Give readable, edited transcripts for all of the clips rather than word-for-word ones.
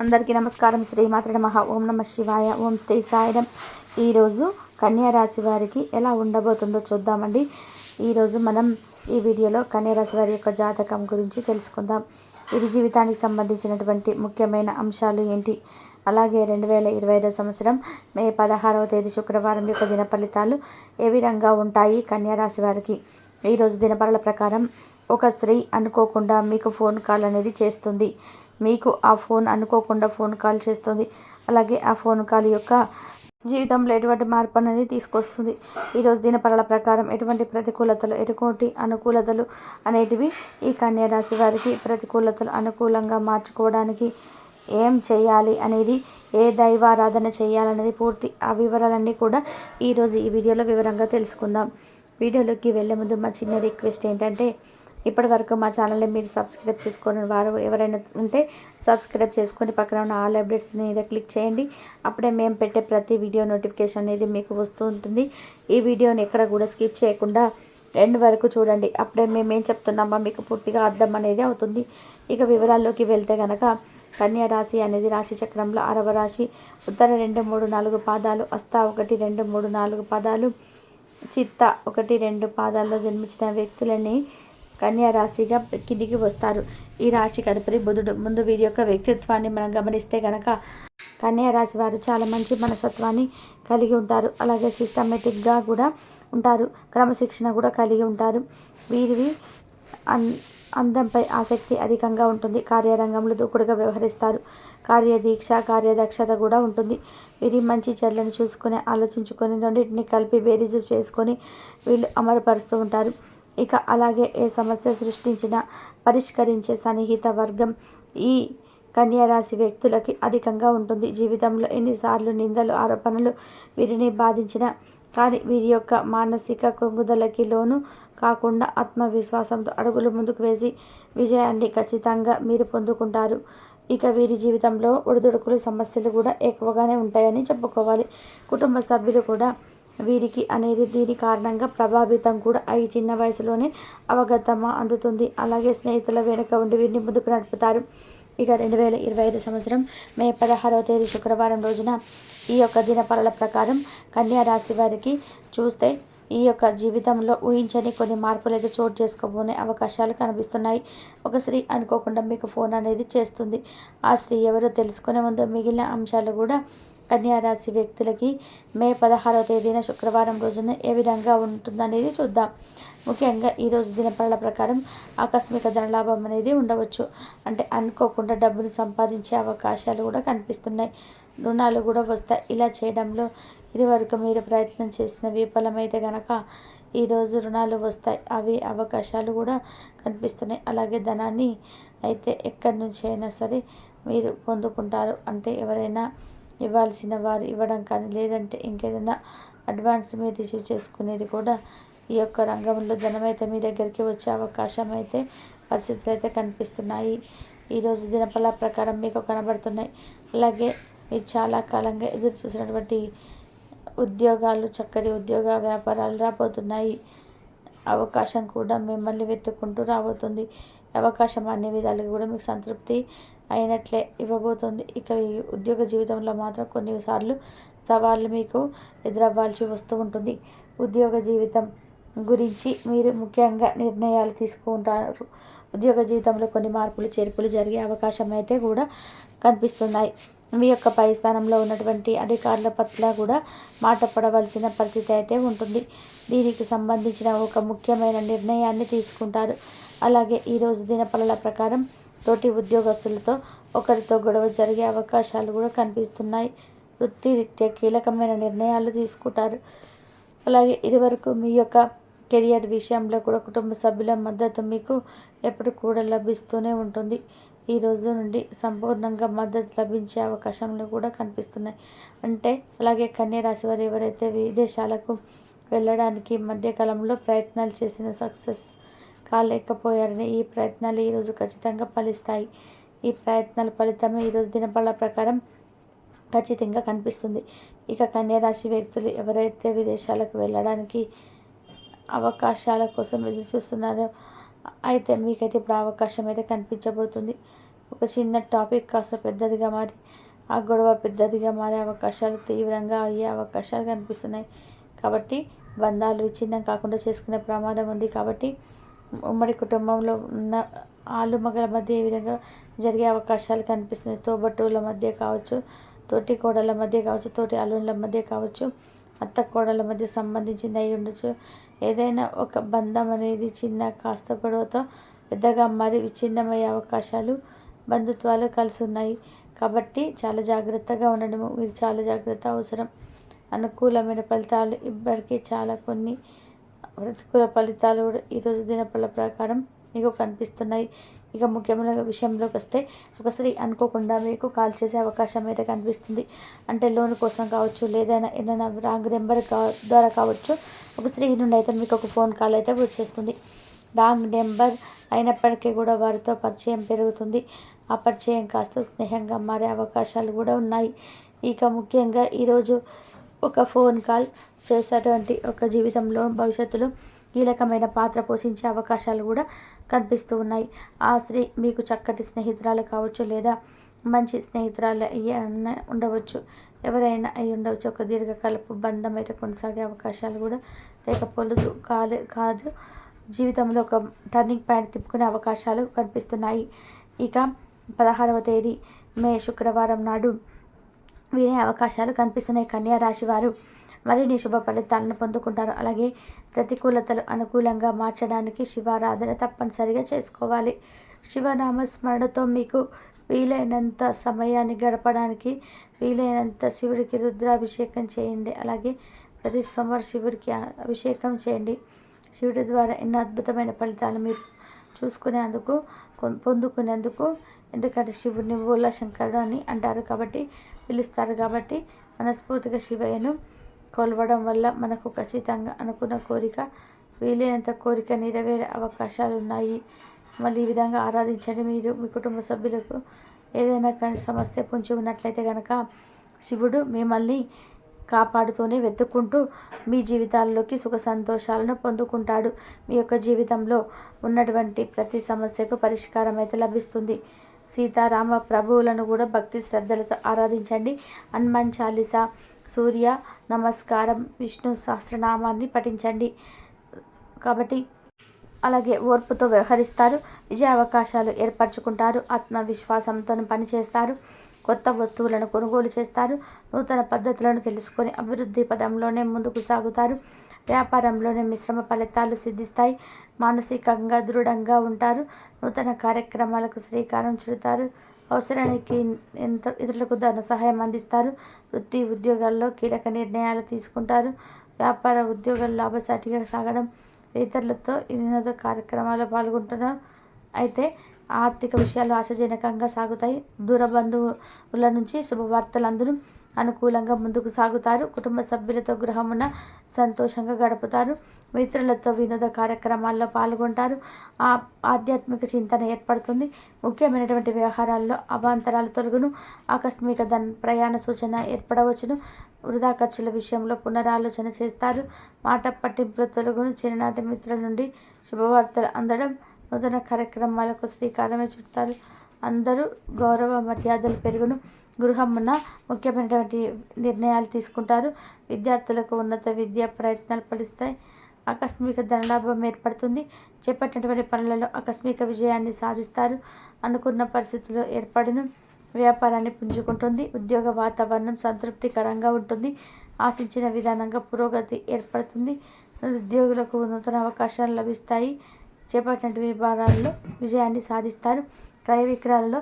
అందరికీ నమస్కారం. శ్రీమాత్ర నమః. ఓం నమ శివాయ. ఓం శ్రీ సాయిరం. ఈరోజు కన్యా రాశి వారికి ఎలా ఉండబోతుందో చూద్దామండి. ఈరోజు మనం ఈ వీడియోలో కన్యా రాశి వారి యొక్క జాతకం గురించి తెలుసుకుందాం. ఇది జీవితానికి సంబంధించినటువంటి ముఖ్యమైన అంశాలు ఏంటి, అలాగే 2025 సంవత్సరం మే 16వ తేదీ శుక్రవారం యొక్క దిన ఫలితాలు ఏ విధంగా ఉంటాయి కన్యా రాశి వారికి. ఈరోజు దినఫలాల ప్రకారం ఒక స్త్రీ అనుకోకుండా మీకు ఫోన్ కాల్ అనేది చేస్తుంది. మీకు ఆ ఫోన్ అనుకోకుండా ఫోన్ కాల్ చేస్తుంది. అలాగే ఆ ఫోన్ కాల్ యొక్క జీవితంలో ఎటువంటి మార్పు అనేది తీసుకొస్తుంది. ఈరోజు దినఫలాల ప్రకారం ఎటువంటి ప్రతికూలతలు, ఎటువంటి అనుకూలతలు అనేటివి ఈ కన్యా రాశి వారికి, ప్రతికూలతలు అనుకూలంగా మార్చుకోవడానికి ఏం చేయాలి అనేది, ఏ దైవారాధన చేయాలనేది పూర్తి ఆ వివరాలన్నీ కూడా ఈరోజు ఈ వీడియోలో వివరంగా తెలుసుకుందాం. వీడియోలోకి వెళ్ళే ముందు మా చిన్న రిక్వెస్ట్ ఏంటంటే, ఇప్పటి వరకు మా ఛానల్ని మీరు సబ్స్క్రైబ్ చేసుకుని వారు ఎవరైనా ఉంటే సబ్స్క్రైబ్ చేసుకొని పక్కన ఉన్న ఆల్ అప్డేట్స్ని మీద క్లిక్ చేయండి. అప్పుడే మేము పెట్టే ప్రతి వీడియో నోటిఫికేషన్ అనేది మీకు వస్తూ ఉంటుంది. ఈ వీడియోని ఎక్కడ కూడా స్కిప్ చేయకుండా ఎండ్ వరకు చూడండి. అప్పుడే మేము ఏం చెప్తున్నామో మీకు పూర్తిగా అర్థం అనేది అవుతుంది. ఇక వివరాల్లోకి వెళ్తే కనుక, కన్యా రాశి అనేది రాశి చక్రంలో 6వ రాశి. ఉత్తర 2, 3, 4 పాదాలు, హస్త 1, 2, 3, 4 పాదాలు, చిత్త 1, 2 పాదాల్లో జన్మించిన వ్యక్తులని కన్యా రాశిగా కిందికి వస్తారు. ఈ రాశికి అధిపతి బుధుడు. ముందు వీరి యొక్క వ్యక్తిత్వాన్ని మనం గమనిస్తే కనుక, కన్యా రాశి వారు చాలా మంచి మనస్తత్వాన్ని కలిగి ఉంటారు. అలాగే సిస్టమేటిక్గా కూడా ఉంటారు. క్రమశిక్షణ కూడా కలిగి ఉంటారు. వీరివి అందంపై ఆసక్తి అధికంగా ఉంటుంది. కార్యరంగంలో దూకుడుగా వ్యవహరిస్తారు. కార్యదీక్ష, కార్యదక్షత కూడా ఉంటుంది. వీరి మంచి చెడ్లను చూసుకొని, ఆలోచించుకొని, రెండింటిని కలిపి బేరీజు చేసుకొని వీళ్ళు అమలుపరుస్తూ ఉంటారు. ఇక అలాగే ఏ సమస్య సృష్టించినా పరిష్కరించే సన్నిహిత వర్గం ఈ కన్యా రాశి వ్యక్తులకి అధికంగా ఉంటుంది. జీవితంలో ఎన్నిసార్లు నిందలు, ఆరోపణలు వీరిని బాధించినా కానీ వీరి యొక్క మానసిక కృంగుదలకి లోను కాకుండా ఆత్మవిశ్వాసంతో అడుగులు ముందుకు వేసి విజయాన్ని ఖచ్చితంగా మీరు పొందుకుంటారు. ఇక వీరి జీవితంలో ఒడిదుడుకులు, సమస్యలు కూడా ఎక్కువగానే ఉంటాయని చెప్పుకోవాలి. కుటుంబ సభ్యులు కూడా వీరికి అనేది దీని కారణంగా ప్రభావితం కూడా అయి చిన్న వయసులోనే అవగతమా అందుతుంది. అలాగే స్నేహితుల వెనుక ఉండి వీరిని ముందుకు నడుపుతారు. ఇక 2025 సంవత్సరం మే 16వ తేదీ శుక్రవారం రోజున ఈ యొక్క దినఫలాల ప్రకారం కన్యా రాశి వారికి చూస్తే ఈ యొక్క జీవితంలో ఊహించని కొన్ని మార్పులు అయితే చోటు చేసుకోబోనే అవకాశాలు కనిపిస్తున్నాయి. ఒక స్త్రీ అనుకోకుండా మీకు ఫోన్ అనేది చేస్తుంది. ఆ స్త్రీ ఎవరో తెలుసుకునే ముందు మిగిలిన అంశాలు కూడా కన్యా రాశి వ్యక్తులకి మే 16వ తేదీన శుక్రవారం రోజున ఏ విధంగా ఉంటుందనేది చూద్దాం. ముఖ్యంగా ఈరోజు దినఫలాల ప్రకారం ఆకస్మిక ధనలాభం అనేది ఉండవచ్చు. అంటే అనుకోకుండా డబ్బును సంపాదించే అవకాశాలు కూడా కనిపిస్తున్నాయి. రుణాలు కూడా వస్తాయి. ఇలా చేయడంలో ఇదివరకు మీరు ప్రయత్నం చేసిన విఫలమైతే కనుక ఈరోజు రుణాలు వస్తాయి. అవి అవకాశాలు కూడా కనిపిస్తున్నాయి. అలాగే ధనాన్ని అయితే ఎక్కడి నుంచి అయినా సరే మీరు పొందుకుంటారు. అంటే ఎవరైనా ఇవ్వాల్సిన వారు ఇవ్వడం కానీ, లేదంటే ఇంకేదైనా అడ్వాన్స్ మీరు రిసీవ్ చేసుకునేది కూడా ఈ యొక్క రంగంలో ధనమైతే మీ దగ్గరికి వచ్చే అవకాశం అయితే, పరిస్థితులు అయితే కనిపిస్తున్నాయి. ఈరోజు దినఫల ప్రకారం మీకు కనబడుతున్నాయి. అలాగే మీరు చాలా కాలంగా ఎదురు చూసినటువంటి ఉద్యోగాలు, చక్కటి ఉద్యోగ వ్యాపారాలు రాబోతున్నాయి. అవకాశం కూడా మిమ్మల్ని వెతుక్కుంటూ రాబోతుంది. అవకాశం అన్ని విధాలుగా కూడా మీకు సంతృప్తి అయినట్లే ఇవ్వబోతుంది. ఇక ఈ ఉద్యోగ జీవితంలో మాత్రం కొన్నిసార్లు సవాళ్ళు మీకు ఎదురవ్వాల్సి వస్తూ ఉంటుంది. ఉద్యోగ జీవితం గురించి మీరు ముఖ్యంగా నిర్ణయాలు తీసుకుంటారు. ఉద్యోగ జీవితంలో కొన్ని మార్పులు, చేర్పులు జరిగే అవకాశం అయితే కూడా కనిపిస్తున్నాయి. మీ యొక్క పై స్థానంలో ఉన్నటువంటి అధికారుల పట్ల కూడా మాట పడవలసిన పరిస్థితి అయితే ఉంటుంది. దీనికి సంబంధించిన ఒక ముఖ్యమైన నిర్ణయాన్ని తీసుకుంటారు. అలాగే ఈరోజు దినఫలాల ప్రకారం తోటి ఉద్యోగస్తులతో ఒకరితో గొడవ జరిగే అవకాశాలు కూడా కనిపిస్తున్నాయి. వృత్తిరీత్యా కీలకమైన నిర్ణయాలు తీసుకుంటారు. అలాగే ఇదివరకు మీ యొక్క కెరియర్ విషయంలో కూడా కుటుంబ సభ్యుల మద్దతు మీకు ఎప్పుడు కూడా లభిస్తూనే ఉంటుంది. ఈ రోజు నుండి సంపూర్ణంగా మద్దతు లభించే అవకాశాలు కూడా కనిపిస్తున్నాయి. అంటే అలాగే కన్యా రాశి వారు ఎవరైతే విదేశాలకు వెళ్ళడానికి మధ్యకాలంలో ప్రయత్నాలు చేసిన సక్సెస్ కాలేకపోయారని, ఈ ప్రయత్నాలు ఈరోజు ఖచ్చితంగా ఫలిస్తాయి. ఈ ప్రయత్నాల ఫలితమే ఈరోజు దినఫలాల ప్రకారం ఖచ్చితంగా కనిపిస్తుంది. ఇక కన్యా రాశి వ్యక్తులు ఎవరైతే విదేశాలకు వెళ్ళడానికి అవకాశాల కోసం ఎదురు చూస్తున్నారో అయితే మీకైతే ఇప్పుడు అవకాశం అయితే కనిపించబోతుంది. ఒక చిన్న టాపిక్ కాస్త పెద్దదిగా మారి ఆ గొడవ పెద్దదిగా మారే అవకాశాలు తీవ్రంగా అయ్యే అవకాశాలు కనిపిస్తున్నాయి. కాబట్టి బంధాలు విచ్ఛిన్నం కాకుండా చేసుకునే ప్రమాదం ఉంది. కాబట్టి ఉమ్మడి కుటుంబంలో ఉన్న ఆలు మగల మధ్య ఏ విధంగా జరిగే అవకాశాలు కనిపిస్తున్నాయి. తోబట్టువుల మధ్య కావచ్చు, తోటి కోడళ్ళ మధ్య కావచ్చు, తోటి అల్లుళ్ళ మధ్య కావచ్చు, అత్త కోడళ్ళ మధ్య సంబంధించింది అయి ఉండొచ్చు. ఏదైనా ఒక బంధం అనేది చిన్న కాస్త గొడవతో పెద్దగా మారి విచ్ఛిన్నమయ్యే అవకాశాలు, బంధుత్వాలు కలిసి ఉన్నాయి. కాబట్టి చాలా జాగ్రత్తగా ఉండడము మీరు చాలా జాగ్రత్త అవసరం. అనుకూలమైన ఫలితాలు ఇప్పటికీ చాలా కొన్ని ప్రతికూల ఫలితాలు కూడా ఈరోజు దినఫల ప్రకారం మీకు కనిపిస్తున్నాయి. ఇక ముఖ్యమైన విషయంలోకి వస్తే ఒక స్త్రీ అనుకోకుండా మీకు కాల్ చేసే అవకాశం అయితే కనిపిస్తుంది. అంటే లోన్ కోసం కావచ్చు, లేదా ఏదైనా రాంగ్ నెంబర్ ద్వారా కావచ్చు, ఒక స్త్రీ నుండి అయితే మీకు ఒక ఫోన్ కాల్ అయితే వచ్చేస్తుంది. రాంగ్ నెంబర్ అయినప్పటికీ కూడా వారితో పరిచయం పెరుగుతుంది. ఆ పరిచయం కాస్త స్నేహంగా మారే అవకాశాలు కూడా ఉన్నాయి. ఇక ముఖ్యంగా ఈరోజు ఒక ఫోన్ కాల్ చేసేటువంటి ఒక జీవితంలో భవిష్యత్తులో కీలకమైన పాత్ర పోషించే అవకాశాలు కూడా కనిపిస్తూ ఉన్నాయి. ఆ స్త్రీ మీకు చక్కటి స్నేహితురాలు కావచ్చు, లేదా మంచి స్నేహితురాలు ఉండవచ్చు, ఎవరైనా అయి ఉండవచ్చు. ఒక దీర్ఘకాలపు బంధం అయితే కొనసాగే అవకాశాలు కూడా లేకపోలేదు కాదు. జీవితంలో ఒక టర్నింగ్ పాయింట్ తిప్పుకునే అవకాశాలు కనిపిస్తున్నాయి. ఇక 16వ తేదీ మే శుక్రవారం నాడు వినే అవకాశాలు కనిపిస్తున్నాయి. కన్యా రాశి వారు మరిన్ని శుభ ఫలితాలను పొందుకుంటారు. అలాగే ప్రతికూలతలు అనుకూలంగా మార్చడానికి శివారాధన తప్పనిసరిగా చేసుకోవాలి. శివనామ స్మరణతో మీకు వీలైనంత సమయాన్ని గడపడానికి వీలైనంత శివుడికి రుద్రాభిషేకం చేయండి. అలాగే ప్రతి సోమవారం శివుడికి అభిషేకం చేయండి. శివుడి ద్వారా ఎన్నో అద్భుతమైన ఫలితాలు మీరు పొందుకునేందుకు, ఎందుకంటే శివుడిని బోలా శంకరుడు అని అంటారు కాబట్టి పిలుస్తారు. కాబట్టి మనస్ఫూర్తిగా శివయ్యను కొలవడం వల్ల మనకు ఖచ్చితంగా అనుకున్న కోరిక వీలైనంత కోరిక నెరవేరే అవకాశాలు ఉన్నాయి. మళ్ళీ ఈ విధంగా ఆరాధించండి. మీరు మీ కుటుంబ సభ్యులకు ఏదైనా కానీ సమస్య పొంచి ఉన్నట్లయితే కనుక శివుడు మిమ్మల్ని కాపాడుతూనే వెతుక్కుంటూ మీ జీవితాల్లోకి సుఖ సంతోషాలను పొందుకుంటాడు. మీ యొక్క జీవితంలో ఉన్నటువంటి ప్రతి సమస్యకు పరిష్కారం అయితే లభిస్తుంది. సీతారామ ప్రభువులను కూడా భక్తి శ్రద్ధలతో ఆరాధించండి. హనుమాన్ చాలీసా, సూర్య నమస్కారం, విష్ణు సహస్రనామాన్ని పఠించండి. కాబట్టి అలాగే ఓర్పుతో వ్యవహరిస్తారు. విజయ అవకాశాలు ఏర్పరచుకుంటారు. ఆత్మవిశ్వాసంతో పనిచేస్తారు. కొత్త వస్తువులను కొనుగోలు చేస్తారు. నూతన పద్ధతులను తెలుసుకొని అభివృద్ధి పదంలోనే ముందుకు సాగుతారు. వ్యాపారంలోనే మిశ్రమ ఫలితాలు సిద్ధిస్తాయి. మానసికంగా దృఢంగా ఉంటారు. నూతన కార్యక్రమాలకు శ్రీకారం చుడతారు. అవసరానికి ఇతరులకు ధన సహాయం అందిస్తారు. వృత్తి ఉద్యోగాల్లో కీలక నిర్ణయాలు తీసుకుంటారు. వ్యాపార ఉద్యోగాలు లాభసాటిగా సాగడం, ఇతరులతో వినోద కార్యక్రమాల్లో పాల్గొంటున్నారు. అయితే ఆర్థిక విషయాలు ఆశాజనకంగా సాగుతాయి. దూర బంధువుల నుంచి శుభవార్తలు అందరూ అనుకూలంగా ముందుకు సాగుతారు. కుటుంబ సభ్యులతో గృహమున సంతోషంగా గడుపుతారు. మిత్రులతో వినోద కార్యక్రమాల్లో పాల్గొంటారు. ఆధ్యాత్మిక చింతన ఏర్పడుతుంది. ముఖ్యమైనటువంటి వ్యవహారాల్లో అవాంతరాలు తొలగును. ఆకస్మిక ప్రయాణ సూచన ఏర్పడవచ్చును. వృధా ఖర్చుల విషయంలో పునరాలోచన చేస్తారు. మాట పట్టింపులు తొలగును. చిన్ననాటి మిత్రుల నుండి శుభవార్తలు అందడం, నూతన కార్యక్రమాలకు శ్రీకారమే చుడతారు. అందరూ గౌరవ మర్యాదలు పెరుగును. గృహమున ముఖ్యమైనటువంటి నిర్ణయాలు తీసుకుంటారు. విద్యార్థులకు ఉన్నత విద్యా ప్రయత్నాలు ఫలిస్తాయి. ఆకస్మిక ధనలాభం ఏర్పడుతుంది. చేపట్టినటువంటి పనులలో ఆకస్మిక విజయాన్ని సాధిస్తారు. అనుకున్న పరిస్థితులు ఏర్పడును. వ్యాపారాన్ని పుంజుకుంటుంది. ఉద్యోగ వాతావరణం సంతృప్తికరంగా ఉంటుంది. ఆశించిన విధానంగా పురోగతి ఏర్పడుతుంది. ఉద్యోగులకు నూతన అవకాశాలు లభిస్తాయి. చేపట్టిన విభాగాల్లో విజయాన్ని సాధిస్తారు. క్రయ విక్రయాలలో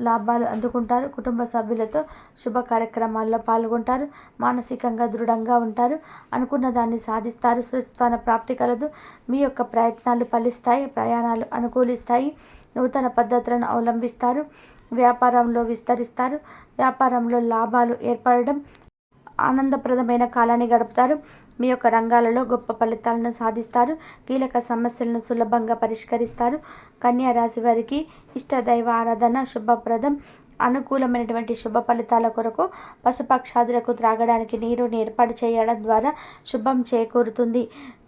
లాభాలు అందుకుంటారు. కుటుంబ సభ్యులతో శుభ కార్యక్రమాల్లో పాల్గొంటారు. మానసికంగా దృఢంగా ఉంటారు. అనుకున్న దాన్ని సాధిస్తారు. స్వస్థాన ప్రాప్తి కలదు. మీ యొక్క ప్రయత్నాలు ఫలిస్తాయి. ప్రయాణాలు అనుకూలిస్తాయి. నూతన పద్ధతులను అవలంబిస్తారు. వ్యాపారంలో విస్తరిస్తారు. వ్యాపారంలో లాభాలు ఏర్పడడం, ఆనందప్రదమైన కాలాన్ని గడుపుతారు. మీ యొక్క రంగాలలో గొప్ప ఫలితాలను సాధిస్తారు. కీలక సమస్యలను సులభంగా పరిష్కరిస్తారు. కన్యా రాశి వారికి ఇష్ట దైవ ఆరాధన శుభప్రదం. అనుకూలమైనటువంటి శుభ ఫలితాల కొరకు పశుపక్షాదులకు త్రాగడానికి నీరుని ఏర్పాటు చేయడం ద్వారా శుభం చేకూరుతుంది.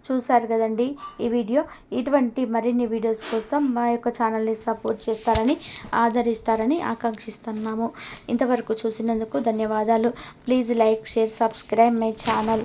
చూశారు కదండి ఈ వీడియో. ఇటువంటి మరిన్ని వీడియోస్ కోసం మా యొక్క ఛానల్ని సపోర్ట్ చేస్తారని, ఆదరిస్తారని ఆకాంక్షిస్తున్నాము. ఇంతవరకు చూసినందుకు ధన్యవాదాలు. Please like, share, subscribe my channel.